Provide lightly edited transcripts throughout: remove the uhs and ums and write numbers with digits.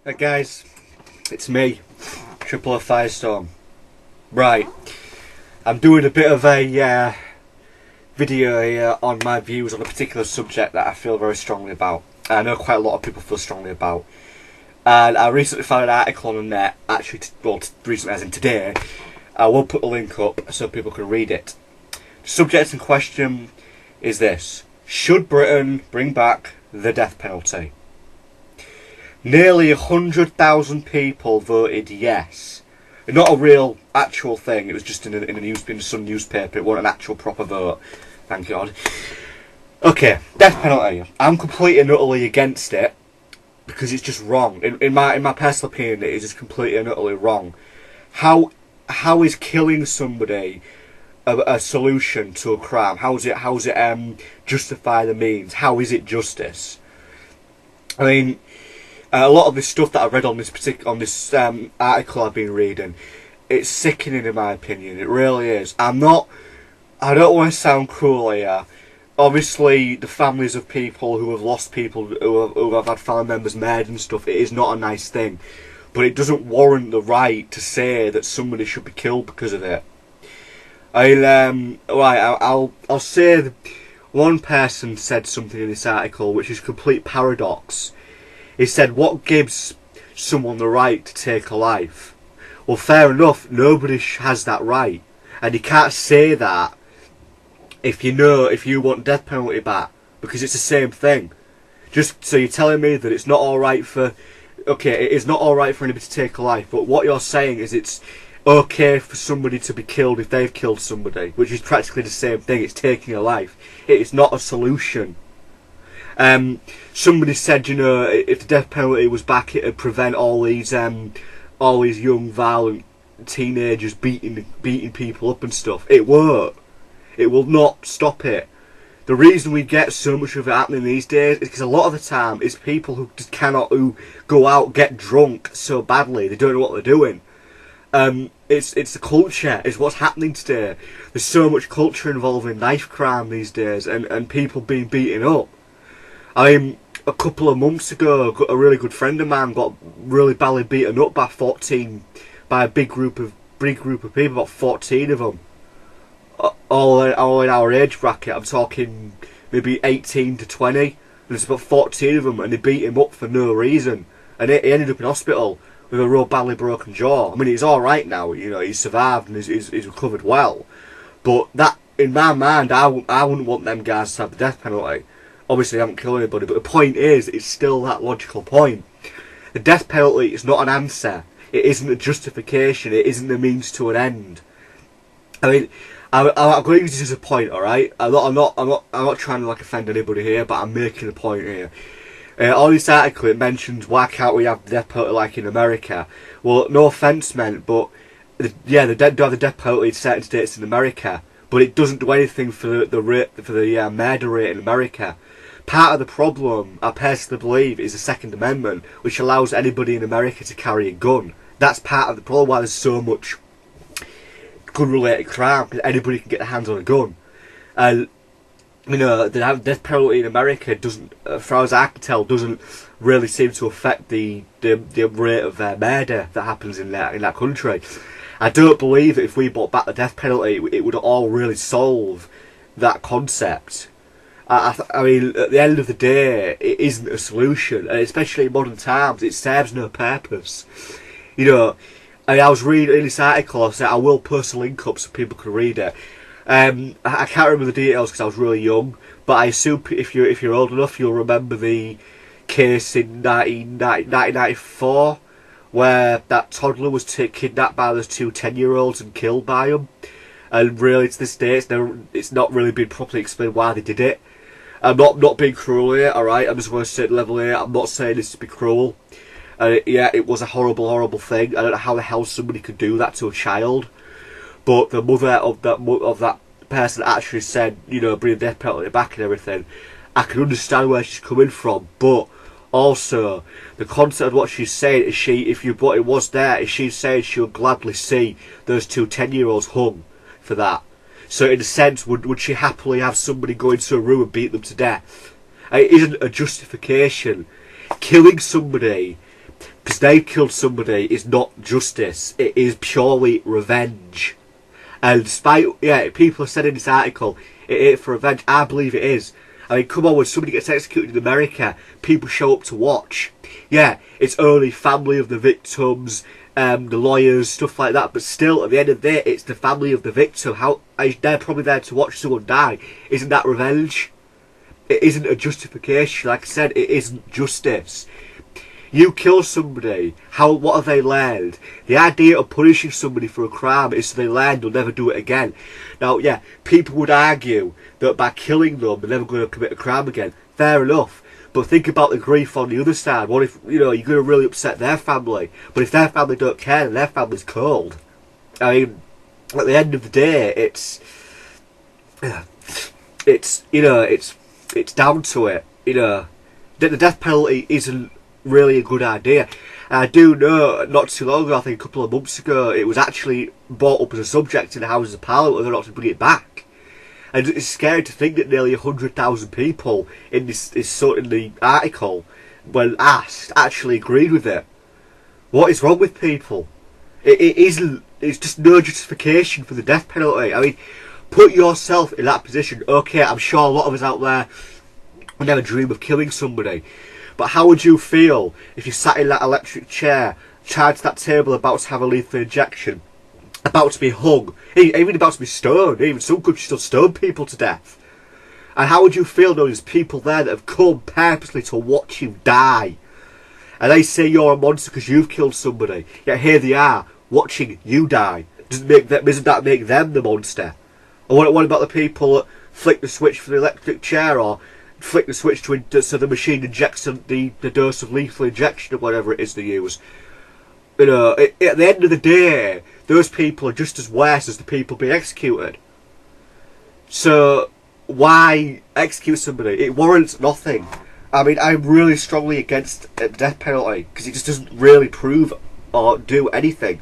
Hey guys, it's me, Triple F Firestorm. Right, I'm doing a bit of a video here on my views on a particular subject that I feel very strongly about. I know quite a lot of people feel strongly about. And I recently found an article on the net, actually, recently as in today. I will put the link up so people can read it. The subject in question is this: should Britain bring back the death penalty? Nearly 100,000 people voted yes. Not a real, actual thing. It was just in the Sun newspaper. It wasn't an actual proper vote. Thank God. Okay, death penalty. I'm completely and utterly against it because it's just wrong. In my personal opinion, it is just completely and utterly wrong. How is killing somebody a solution to a crime? How is it justify the means? How is it justice? I mean, a lot of this stuff that I read on this article I've been reading, it's sickening in my opinion. It really is. I don't want to sound cruel here. Obviously, the families of people who have lost people, who have had family members murdered and stuff, it is not a nice thing. But it doesn't warrant the right to say that somebody should be killed because of it. I'll say that one person said something in this article which is a complete paradox. He said, what gives someone the right to take a life? Well, fair enough, nobody has that right. And you can't say that if you want death penalty back, because it's the same thing. Just so you're telling me that it's not alright for... Okay, it is not alright for anybody to take a life, but what you're saying is it's okay for somebody to be killed if they've killed somebody, which is practically the same thing. It's taking a life. It is not a solution. Somebody said, if the death penalty was back, it would prevent all these young, violent teenagers beating people up and stuff. It won't. It will not stop it. The reason we get so much of it happening these days is because a lot of the time it's people who just who go out, get drunk so badly they don't know what they're doing. It's the culture. It's what's happening today. There's so much culture involving knife crime these days, and people being beaten up. I mean, a couple of months ago, a really good friend of mine got really badly beaten up by a big group of people, about 14 of them, all in our age bracket. I'm talking maybe 18 to 20. And there's about 14 of them, and they beat him up for no reason, and he ended up in hospital with a real badly broken jaw. I mean, he's all right now. He's survived and he's recovered well. But that, in my mind, I wouldn't want them guys to have the death penalty. Obviously, they haven't killed anybody, but the point is, it's still that logical point. The death penalty is not an answer. It isn't a justification. It isn't the means to an end. I mean, I'm going to use this as a point, all right? I'm not trying to offend anybody here, but I'm making a point here. On this article, it mentions why can't we have the death penalty like in America? Well, no offence meant, but they do have the death penalty in certain states in America, but it doesn't do anything for the murder rate in America. Part of the problem, I personally believe, is the Second Amendment, which allows anybody in America to carry a gun. That's part of the problem why there's so much gun-related crime, because anybody can get their hands on a gun. And the death penalty in America doesn't, as far as I can tell, doesn't really seem to affect the rate of murder that happens in that country. I don't believe that if we brought back the death penalty, it would all really solve that concept. I mean, at the end of the day, it isn't a solution, and especially in modern times, it serves no purpose. I was reading this article. I will post a link up so people can read it. I can't remember the details because I was really young, but I assume if you're old enough, you'll remember the case in 1994 where that toddler was kidnapped by those two 10-year-olds and killed by them. And really, to this day, it's not really been properly explained why they did it. I'm not being cruel here, alright? I'm just going to say the level here. I'm not saying this to be cruel. It was a horrible, horrible thing. I don't know how the hell somebody could do that to a child. But the mother of that person actually said, bring the death penalty back and everything. I can understand where she's coming from, but also the concept of what she's saying is she's saying she would gladly see those two 10-year-olds hung for that. So in a sense, would she happily have somebody go into a room and beat them to death? It isn't a justification. Killing somebody because they killed somebody is not justice. It is purely revenge. And despite, yeah, people have said in this article, it ain't for revenge. I believe it is. I mean, come on, when somebody gets executed in America, people show up to watch. Yeah, it's only family of the victims, the lawyers, stuff like that. But still, at the end of the day, it's the family of the victim. They're probably there to watch someone die. Isn't that revenge? It isn't a justification. Like I said, it isn't justice. You kill somebody, what have they learned? The idea of punishing somebody for a crime is so they learn they'll never do it again. Now, yeah, people would argue that by killing them, they're never going to commit a crime again. Fair enough. But think about the grief on the other side. What if, you're going to really upset their family? But if their family don't care, then their family's cold. I mean, at the end of the day, it's down to it. The death penalty isn't really a good idea. And I do know, not too long ago, I think a couple of months ago, it was actually brought up as a subject in the Houses of Parliament whether or not to bring it back. And it's scary to think that nearly 100,000 people in in the article, when asked, actually agreed with it. What is wrong with people? It's just no justification for the death penalty. I mean, put yourself in that position. Okay, I'm sure a lot of us out there would never dream of killing somebody. But how would you feel if you sat in that electric chair, charged to that table about to have a lethal injection, about to be hung, even about to be stoned? Even some countries still stone people to death. And how would you feel knowing there's people there that have come purposely to watch you die? And they say you're a monster because you've killed somebody. Yet here they are, watching you die. Doesn't that make them the monster? Or what about the people that flick the switch for the electric chair, or flick the switch so the machine injects the dose of lethal injection or whatever it is they use? At the end of the day, those people are just as worse as the people being executed. So why execute somebody? It warrants nothing. I mean, I'm really strongly against the death penalty because it just doesn't really prove or do anything.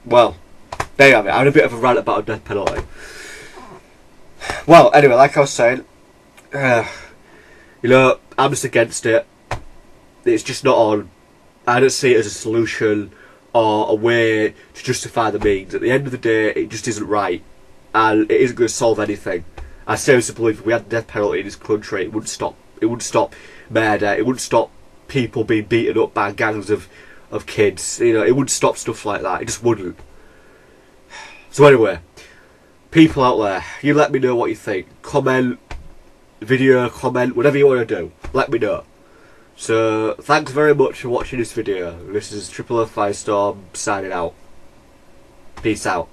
Well, there you have it. I had a bit of a rant about a death penalty. Well, anyway, like I was saying, I'm just against it. It's just not on. I don't see it as a solution or a way to justify the means. At the end of the day, it just isn't right, and it isn't going to solve anything. I seriously believe if we had the death penalty in this country, it wouldn't stop. It wouldn't stop murder. It wouldn't stop people being beaten up by gangs of kids. It wouldn't stop stuff like that. It just wouldn't. So anyway, people out there, you let me know what you think. Comment, comment, whatever you want to do. Let me know. So, thanks very much for watching this video. This is Triple F Firestorm signing out. Peace out.